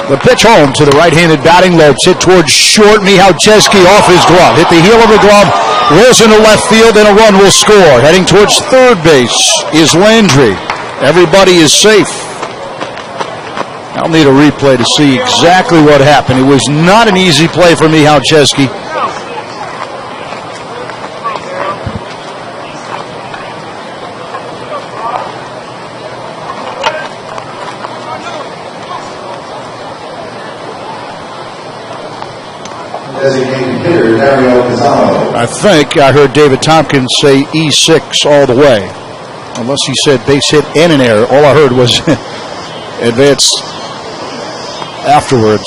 The pitch home to the right-handed batting Lopes. Hit towards short. Michalczewski off his glove. Hit the heel of the glove. Rolls into left field, and a run will score. Heading towards third base is Landry. Everybody is safe. I'll need a replay to see exactly what happened. It was not an easy play for Michalczewski. Designated hitter, I think I heard David Tompkins say E6 all the way. Unless he said base hit and an error. All I heard was advanced afterwards.